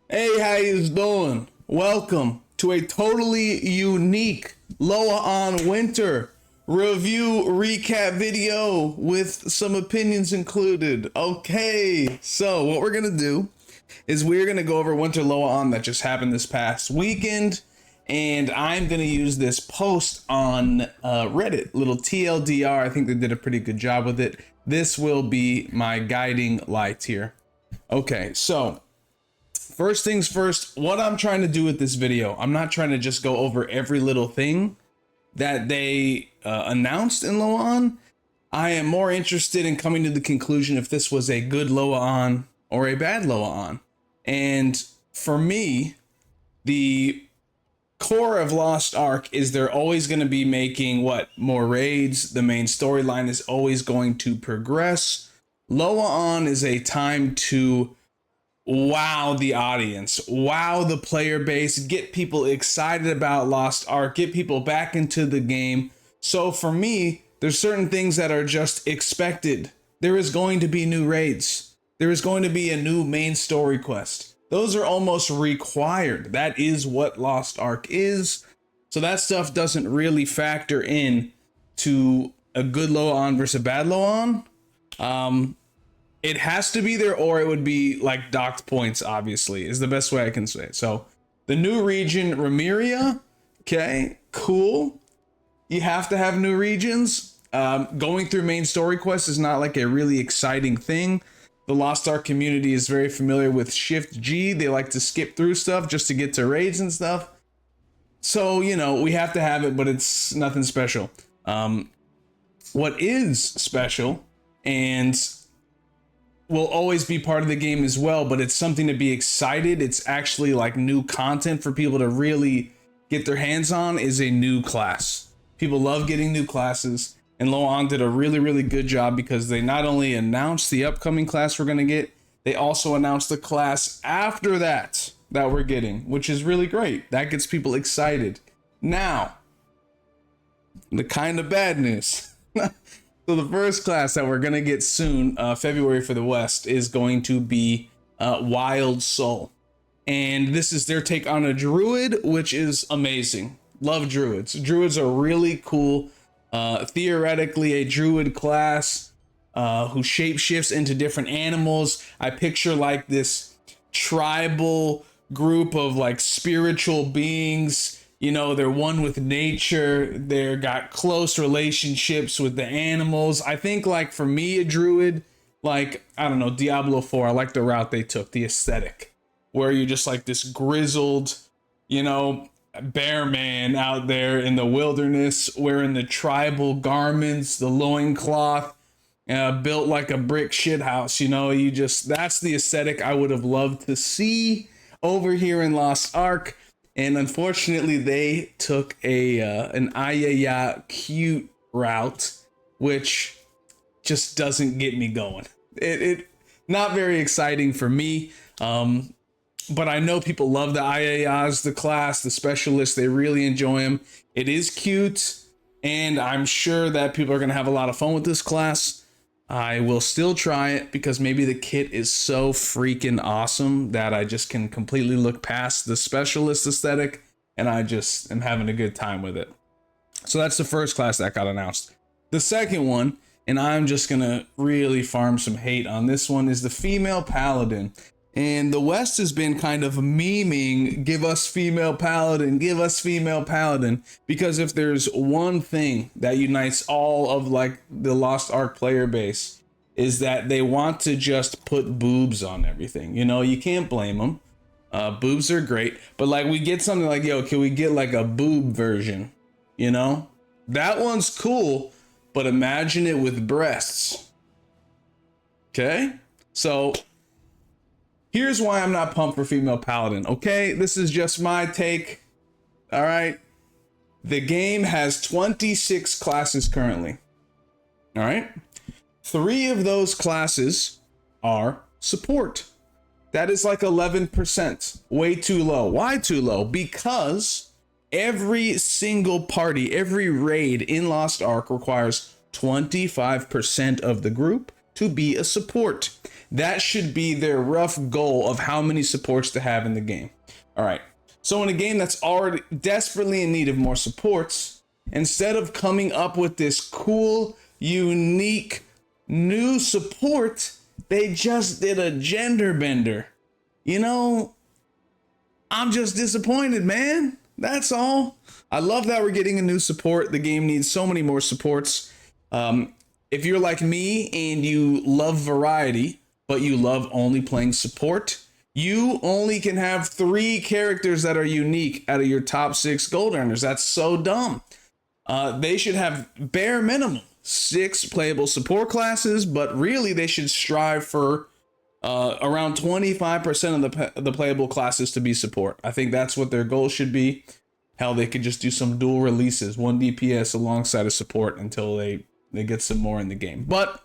Hey, how you doing? Welcome to a totally unique Loa on Winter review recap video with some opinions included. Okay, so what we're gonna do is we're gonna go over Winter Loa on that just happened this past weekend, and I'm gonna use this post on Reddit, little TLDR. I think they did a pretty good job with it. This will be my guiding light here. Okay, so first things first, what I'm trying to do with this video, I'm not trying to just go over every little thing that they announced in Loa On. I am more interested in coming to the conclusion if this was a good Loa On or a bad Loa On. And for me, the core of Lost Ark is they're always going to be making more raids. The main storyline is always going to progress. Loa On is a time to wow the audience, wow the player base, get people excited about Lost Ark, get people back into the game. So for me, there's certain things that are just expected. There is going to be new raids. There is going to be a new main story quest. Those are almost required. That is what Lost Ark is. So that stuff doesn't really factor in to a good Loa On versus a bad Loa On. It has to be there, or it would be like docked points, obviously, is the best way I can say it. So the new region, Remeria, okay, cool. You have to have new regions. Going through main story quests is not like a really exciting thing. The Lost Ark community is very familiar with Shift G. They like to skip through stuff just to get to raids and stuff. So, you know, we have to have it, but it's nothing special. What is special and will always be part of the game as well, but it's something to be excited. It's actually like new content for people to really get their hands on, is a new class. People love getting new classes, and Loa On did a really, really good job because they not only announced the upcoming class we're going to get, they also announced the class after that we're getting, which is really great. That gets people excited. Now, the kind of bad news. So the first class that we're going to get soon, February for the West, is going to be Wild Soul. And this is their take on a druid, which is amazing. Love druids. Druids are really cool. Theoretically, a druid class who shapeshifts into different animals. I picture like this tribal group of like spiritual beings. You know, they're one with nature. They're got close relationships with the animals. I think like for me, a druid, like, I don't know, Diablo 4, I like the route they took, the aesthetic, where you're just like this grizzled, you know, bear man out there in the wilderness, wearing the tribal garments, the loincloth, built like a brick shithouse. You know, that's the aesthetic I would have loved to see over here in Lost Ark. And unfortunately, they took an Ayaya cute route, which just doesn't get me going. It not very exciting for me. But I know people love the Ayayas, the class, the specialists. They really enjoy them. It is cute, and I'm sure that people are going to have a lot of fun with this class. I will still try it because maybe the kit is so freaking awesome that I just can completely look past the specialist aesthetic, and I just am having a good time with it. So that's the first class that got announced. The second one, and I'm just gonna really farm some hate on this one, is the female paladin. And the West has been kind of memeing, give us female paladin, give us female paladin. Because if there's one thing that unites all of like the Lost Ark player base, is that they want to just put boobs on everything. You know, you can't blame them. Boobs are great. But like we get something like, yo, can we get like a boob version? You know, that one's cool, but imagine it with breasts. Okay, so here's why I'm not pumped for female paladin. Okay, this is just my take. All right, the game has 26 classes currently. All right, 3 of those classes are support. That is like 11%, way too low. Why too low? Because every single party, every raid in Lost Ark requires 25% of the group to be a support. That should be their rough goal of how many supports to have in the game. All right. So in a game that's already desperately in need of more supports, instead of coming up with this cool, unique, new support, they just did a gender bender. You know, I'm just disappointed, man. That's all. I love that we're getting a new support. The game needs so many more supports. If you're like me and you love variety, but you love only playing support, you only can have 3 characters that are unique out of your top 6 gold earners. That's so dumb. They should have bare minimum 6 playable support classes, but really they should strive for around 25% of the playable classes to be support. I think that's what their goal should be. Hell, they could just do some dual releases, 1 DPS alongside a support until they get some more in the game. But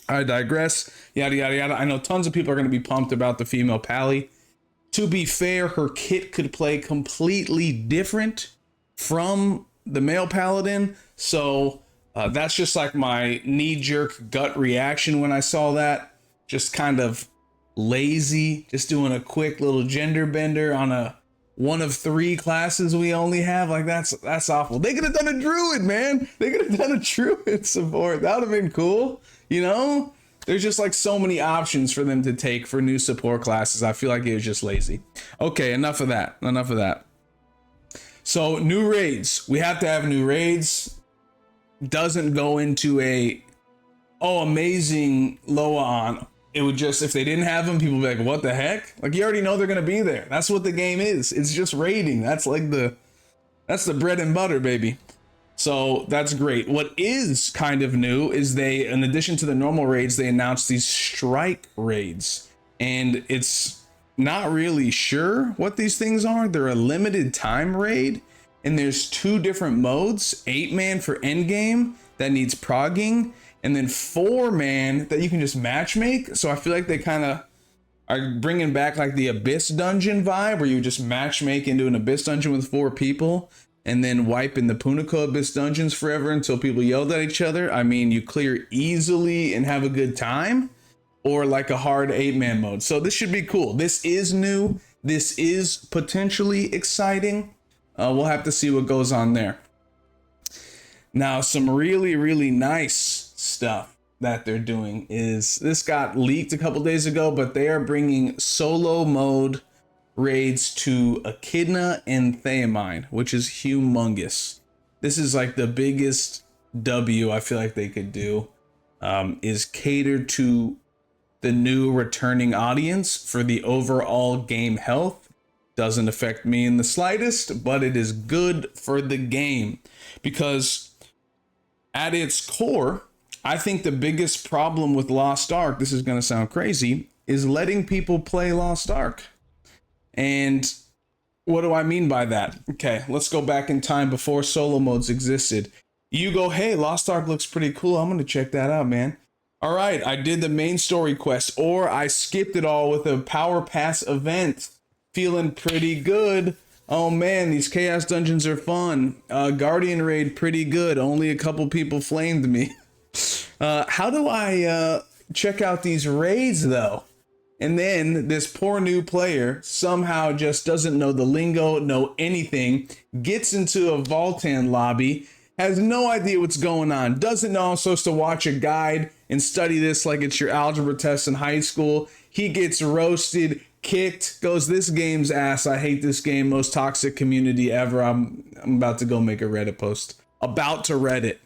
I digress. Yada, yada, yada. I know tons of people are going to be pumped about the female Pally. To be fair, her kit could play completely different from the male Paladin. So that's just like my knee-jerk gut reaction when I saw that. Just kind of lazy. Just doing a quick little gender bender on a one of 3 classes we only have. Like, that's awful. They could have done a druid, man. They could have done a druid support. That would have been cool. You know, there's just like so many options for them to take for new support classes. I feel like it was just lazy. Okay, enough of that. Enough of that. So new raids. We have to have new raids. Doesn't go into amazing Loa on. It would just, if they didn't have them, people would be like, what the heck? Like, you already know they're going to be there. That's what the game is. It's just raiding. That's like that's the bread and butter, baby. So that's great. What is kind of new is they, in addition to the normal raids, they announced these strike raids. And it's not really sure what these things are. They're a limited time raid. And there's 2 different modes, 8-man for endgame that needs progging, and then 4-man that you can just matchmake. So I feel like they kind of are bringing back like the Abyss dungeon vibe, where you just matchmake into an Abyss dungeon with 4 people and then wipe in the Punico Abyss dungeons forever until people yelled at each other. I mean, you clear easily and have a good time, or like a hard 8-man mode. So this should be cool. This is new. This is potentially exciting. We'll have to see what goes on there. Now, some really, really nice stuff that they're doing is, this got leaked a couple days ago, but they are bringing solo mode raids to Echidna and Theamine, which is humongous. This is like the biggest W I feel like they could do, is cater to the new returning audience for the overall game health. Doesn't affect me in the slightest, but it is good for the game, because at its core, I think the biggest problem with Lost Ark, this is going to sound crazy, is letting people play Lost Ark. And what do I mean by that? Okay, let's go back in time before solo modes existed. You go, hey, Lost Ark looks pretty cool. I'm going to check that out, man. All right, I did the main story quest, or I skipped it all with a Power Pass event. Feeling pretty good. Oh man, these Chaos Dungeons are fun. Guardian Raid, pretty good. Only a couple people flamed me. How do I check out these raids though? And then this poor new player somehow just doesn't know the lingo, know anything, gets into a Voltan lobby, has no idea what's going on, doesn't know I'm supposed to watch a guide and study this like it's your algebra test in high school. He gets roasted, kicked, goes, this game's ass. I hate this game. Most toxic community ever. I'm about to go make a Reddit post. About to Reddit.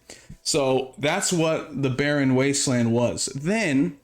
So that's what the Barren Wasteland was. Then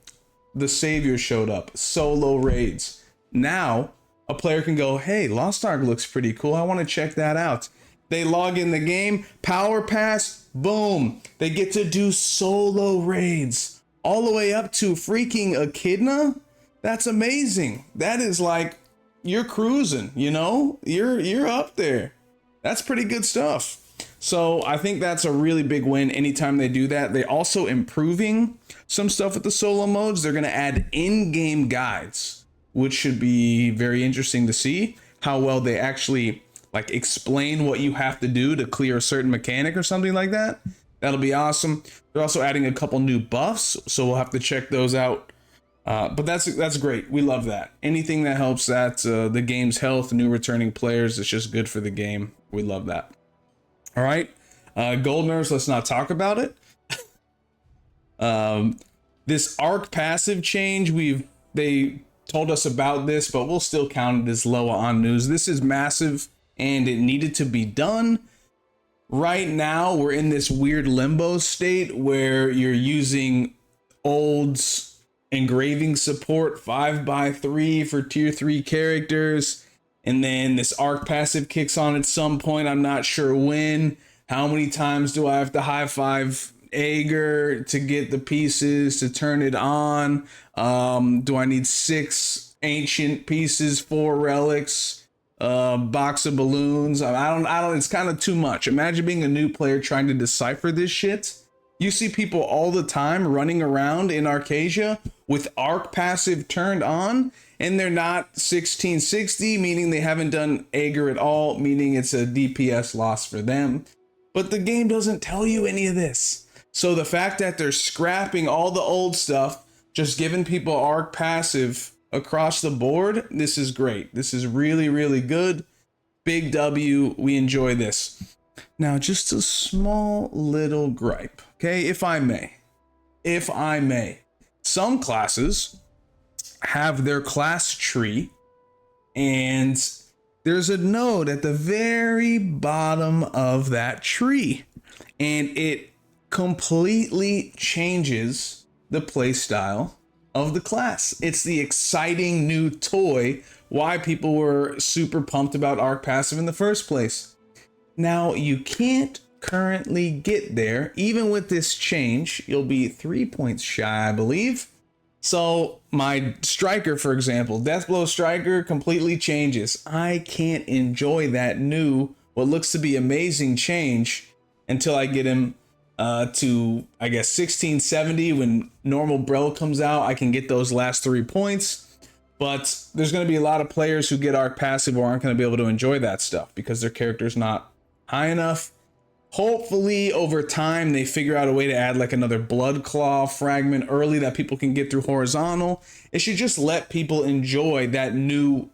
the Savior showed up. Solo raids. Now a player can go, hey, Lost Ark looks pretty cool. I want to check that out. They log in the game, Power Pass, boom. They get to do solo raids all the way up to freaking Echidna. That's amazing. That is like, you're cruising, you know, you're up there. That's pretty good stuff. So I think that's a really big win anytime they do that. They also improving some stuff with the solo modes. They're going to add in-game guides, which should be very interesting to see how well they actually like explain what you have to do to clear a certain mechanic or something like that. That'll be awesome. They're also adding a couple new buffs, so we'll have to check those out But that's great. We love that. Anything that helps that the game's health, new returning players, it's just good for the game. We love that. All right, gold nerfs. Let's not talk about it. This arc passive change, they told us about this, but we'll still count it as LOA on news. This is massive, and it needed to be done. Right now, we're in this weird limbo state where you're using old engraving support 5x3 for tier 3 characters, and then this arc passive kicks on at some point. I'm not sure when. How many times do I have to high five Ager to get the pieces to turn it on? Do I need 6 ancient pieces, 4 relics, box of balloons? I don't, it's kind of too much. Imagine being a new player trying to decipher this shit. You see people all the time running around in Arcasia with arc passive turned on, and they're not 1660, meaning they haven't done Ager at all, meaning it's a DPS loss for them. But the game doesn't tell you any of this. So the fact that they're scrapping all the old stuff, just giving people arc passive across the board, this is great. This is really, really good. Big W. We enjoy this. Now, just a small little gripe, okay? If I may. Some classes have their class tree, and there's a node at the very bottom of that tree, and it completely changes the playstyle of the class. It's the exciting new toy, why people were super pumped about arc passive in the first place. Now, you can't currently get there. Even with this change, you'll be 3 points shy, I believe. So my striker, for example, Deathblow striker completely changes. I can't enjoy that new, what looks to be amazing change until I get him to, I guess, 1670. When normal Brel comes out, I can get those last 3 points. But there's going to be a lot of players who get arc passive or aren't going to be able to enjoy that stuff because their character's not high enough. Hopefully over time they figure out a way to add like another blood claw fragment early that people can get through horizontal. It should just let people enjoy that new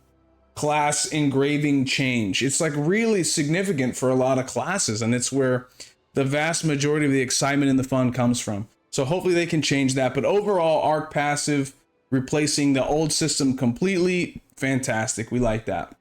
class engraving change. It's like really significant for a lot of classes, and it's where the vast majority of the excitement and the fun comes from. So hopefully they can change that. But overall, arc passive replacing the old system completely, fantastic. We like that.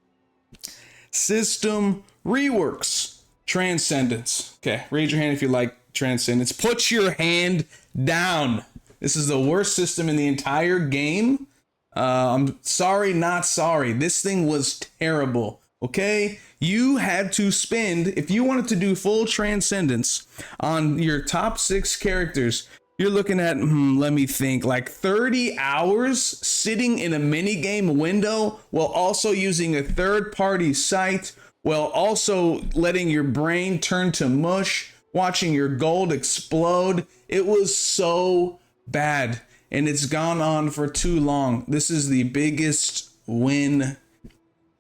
System reworks. Transcendence. Okay, raise your hand if you like Transcendence. Put your hand down. This is the worst system in the entire game. I'm sorry, not sorry. This thing was terrible. Okay, you had to spend, if you wanted to do full Transcendence on your top 6 characters, you're looking at, let me think, like 30 hours sitting in a minigame window while also using a third-party site, while also letting your brain turn to mush, watching your gold explode. It was so bad, and it's gone on for too long. This is the biggest win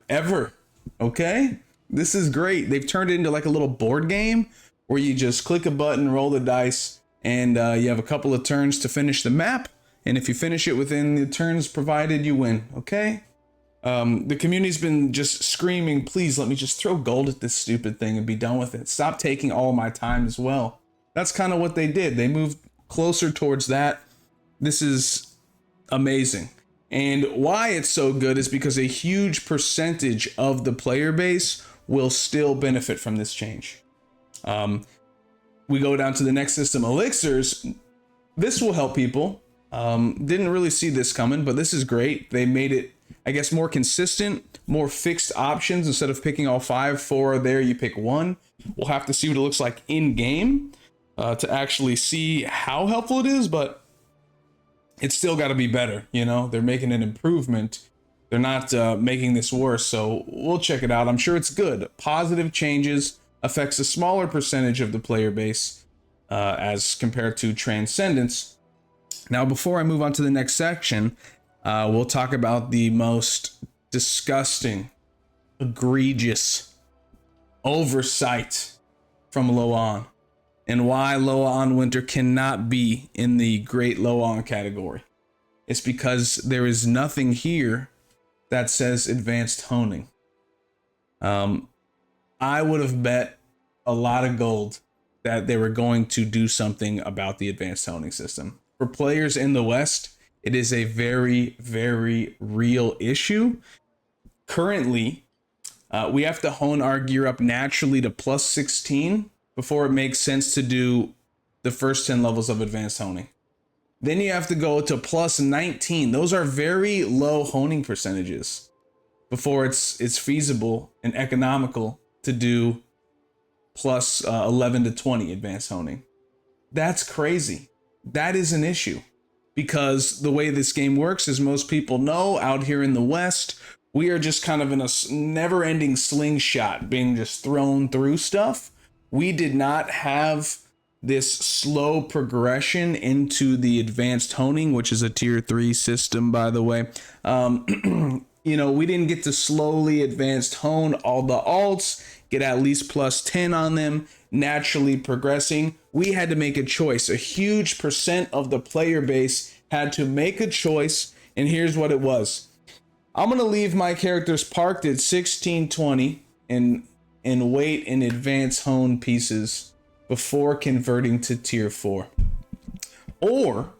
ever, okay? This is great. They've turned it into like a little board game where you just click a button, roll the dice, and you have a couple of turns to finish the map. And if you finish it within the turns provided, you win, okay? The community's been just screaming, please let me just throw gold at this stupid thing and be done with it. Stop taking all my time as well. That's kind of what they did. They moved closer towards that. This is amazing. And why it's so good is because a huge percentage of the player base will still benefit from this change. We go down to the next system, elixirs. This will help people. Didn't really see this coming, but this is great. They made it, I guess, more consistent, more fixed options. Instead of picking all 5, 4 there, you pick 1. We'll have to see what it looks like in game to actually see how helpful it is, but it's still got to be better. You know, they're making an improvement. They're not making this worse, so we'll check it out. I'm sure it's good. Positive changes affects a smaller percentage of the player base as compared to Transcendence. Now, before I move on to the next section, we'll talk about the most disgusting, egregious oversight from LOA On and why LOA On Winter cannot be in the great LOA On category. It's because there is nothing here that says advanced honing. I would have bet a lot of gold that they were going to do something about the advanced honing system. For players in the West, it is a very, very real issue. Currently, we have to hone our gear up naturally to plus 16 before it makes sense to do the first 10 levels of advanced honing. Then you have to go to plus 19. Those are very low honing percentages before it's feasible and economical to do plus 11 to 20 advanced honing. That's crazy. That is an issue, because the way this game works, as most people know, out here in the West, we are just kind of in a never-ending slingshot, being just thrown through stuff. We did not have this slow progression into the advanced honing, which is a tier 3 system, by the way. You know, we didn't get to slowly advanced hone all the alts, get at least plus 10 on them, naturally progressing. We had to make a choice. A huge percent of the player base had to make a choice, and here's what it was. I'm going to leave my characters parked at 1620 and wait in advanced hone pieces before converting to tier 4. Or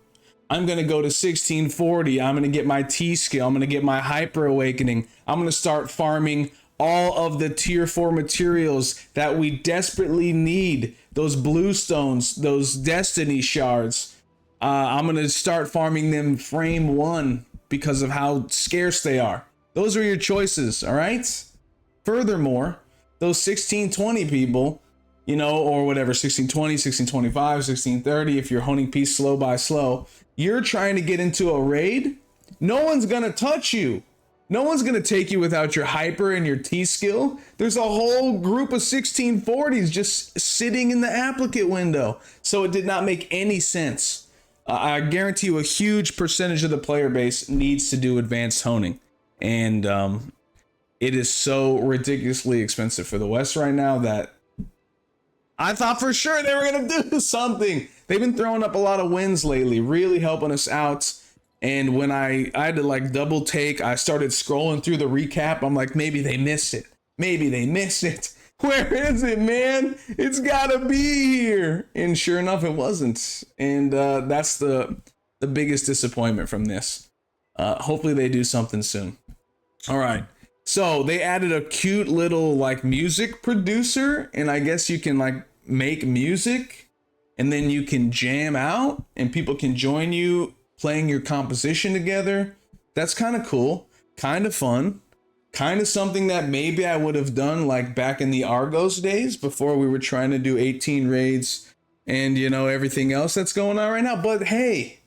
I'm going to go to 1640. I'm going to get my T skill. I'm going to get my hyper awakening. I'm going to start farming all of the tier 4 materials that we desperately need. Those blue stones, those destiny shards. I'm going to start farming them frame 1 because of how scarce they are. Those are your choices, all right? Furthermore, those 1620 people, you know, or whatever, 1620, 1625, 1630, if you're honing piece slow by slow, you're trying to get into a raid, no one's gonna touch you. No one's gonna take you without your hyper and your T skill. There's a whole group of 1640s just sitting in the applicant window. So it did not make any sense. I guarantee you a huge percentage of the player base needs to do advanced honing. And it is so ridiculously expensive for the West right now that I thought for sure they were going to do something. They've been throwing up a lot of wins lately, really helping us out. And when I had to like double take, I started scrolling through the recap. I'm like, maybe they missed it. Maybe they missed it. Where is it, man? It's gotta be here. And sure enough, it wasn't. And that's the biggest disappointment from this. Hopefully they do something soon. All right. So they added a cute little like music producer, and I guess you can like make music and then you can jam out and people can join you playing your composition together. That's kind of cool, kind of fun. Kind of something that maybe I would have done like back in the Argos days before we were trying to do 18 raids and, you know, everything else that's going on right now. But hey,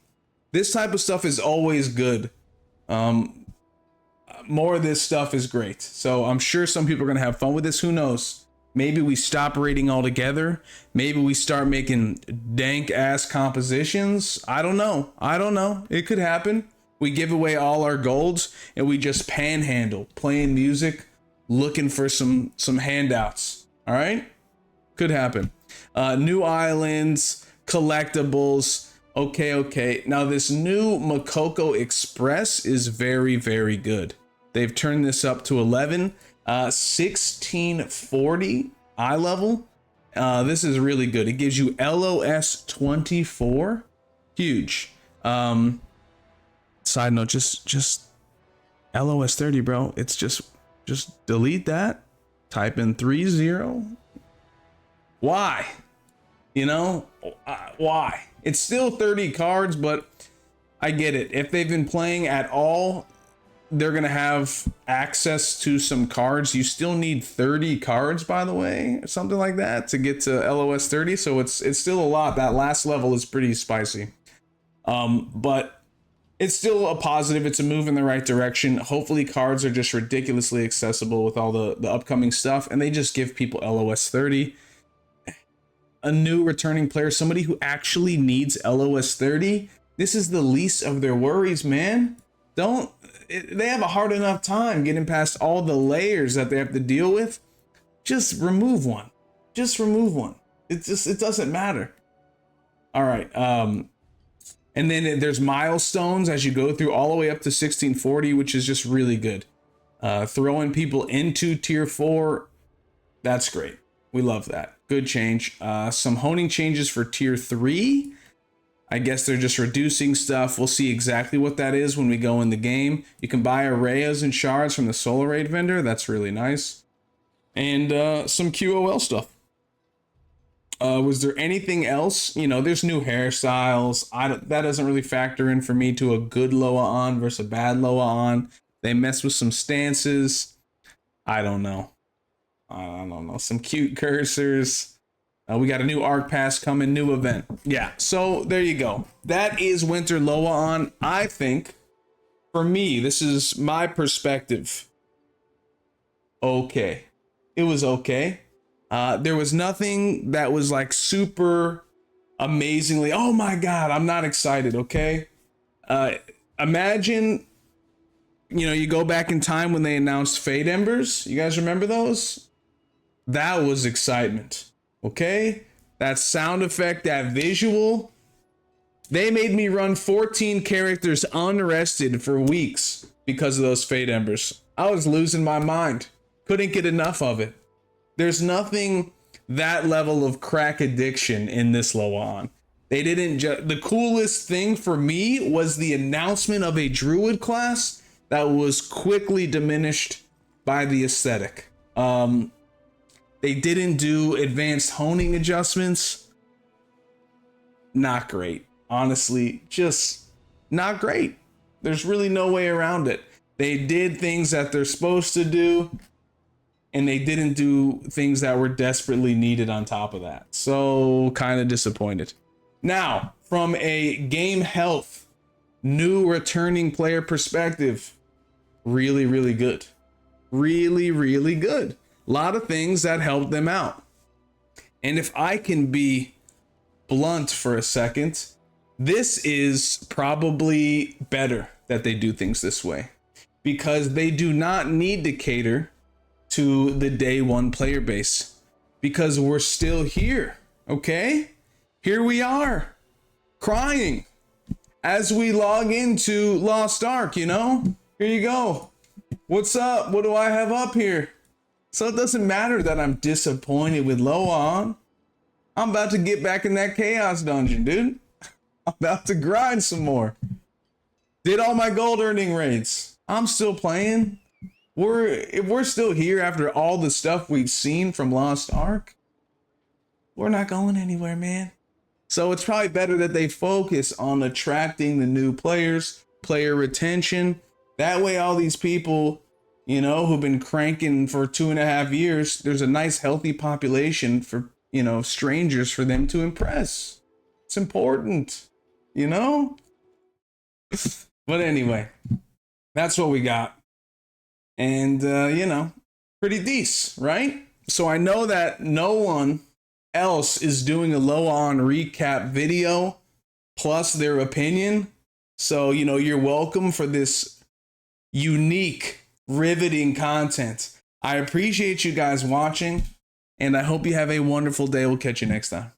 this type of stuff is always good. More of this stuff is great. So I'm sure some people are going to have fun with this. Who knows? Maybe we stop raiding altogether. Maybe we start making dank ass compositions. I don't know. It could happen. We give away all our golds and we just panhandle, playing music, looking for some handouts. All right, could happen. New islands, collectibles. Okay. Now this new Makoko Express is very, very good. They've turned this up to 11, 1640 eye level. This is really good. It gives you LOS 24. Huge. Side note, just LOS 30, bro. It's just delete that. Type in 30. Why? You know, why? It's still 30 cards, but I get it. If they've been playing at all, they're going to have access to some cards. You still need 30 cards, by the way, or something like that to get to LOS 30. So it's still a lot. That last level is pretty spicy. But it's still a positive. It's a move in the right direction. Hopefully cards are just ridiculously accessible with all the upcoming stuff, and they just give people LOS 30. A new returning player, somebody who actually needs LOS 30, this is the least of their worries, man. They have a hard enough time getting past all the layers that they have to deal with. Just remove one. It doesn't matter. All right. And then there's milestones as you go through all the way up to 1640, which is just really good. Throwing people into tier 4, that's great. We love that. Good change. Some honing changes for tier 3. I guess they're just reducing stuff. We'll see exactly what that is when we go in the game. You can buy arrays and shards from the Solar Raid vendor. That's really nice. And some QOL stuff. Was there anything else? You know, there's new hairstyles. That doesn't really factor in for me to a good Loa on versus a bad Loa on. They mess with some stances. I don't know. Some cute cursors. We got a new arc pass coming, new event. Yeah, so there you go. That is Winter LOA on. I think, for me, this is my perspective. Okay. It was okay. There was nothing that was like super amazingly, oh my God, I'm not excited, okay? Imagine, you know, you go back in time when they announced Fade Embers. You guys remember those? That was excitement. Okay, that sound effect, that visual, they made me run 14 characters unrested for weeks because of those Fade Embers. I was losing my mind. Couldn't get enough of it. There's nothing that level of crack addiction in this Loa on. They didn't the coolest thing for me was the announcement of a druid class that was quickly diminished by the aesthetic. They didn't do advanced honing adjustments. Not great. Honestly, just not great. There's really no way around it. They did things that they're supposed to do, and they didn't do things that were desperately needed on top of that. So kind of disappointed. Now, from a game health, new returning player perspective, really, really good. Really, really good. A lot of things that helped them out. And if I can be blunt for a second, this is probably better that they do things this way, because they do not need to cater to the day one player base, because we're still here. Okay, here we are crying as we log into Lost Ark. You know, here you go. What's up? What do I have up here? So it doesn't matter that I'm disappointed with Loa on. I'm about to get back in that chaos dungeon, dude. I'm about to grind some more. Did all my gold earning raids. I'm still playing. If we're still here after all the stuff we've seen from Lost Ark, we're not going anywhere, man. So it's probably better that they focus on attracting the new players, player retention. That way all these people, you know, who've been cranking for 2.5 years, there's a nice healthy population for, you know, strangers for them to impress. It's important, you know? But anyway, that's what we got. And, you know, pretty decent, right? So I know that no one else is doing a Loa on recap video plus their opinion. So, you know, you're welcome for this unique, riveting content. I appreciate you guys watching, and I hope you have a wonderful day. We'll catch you next time.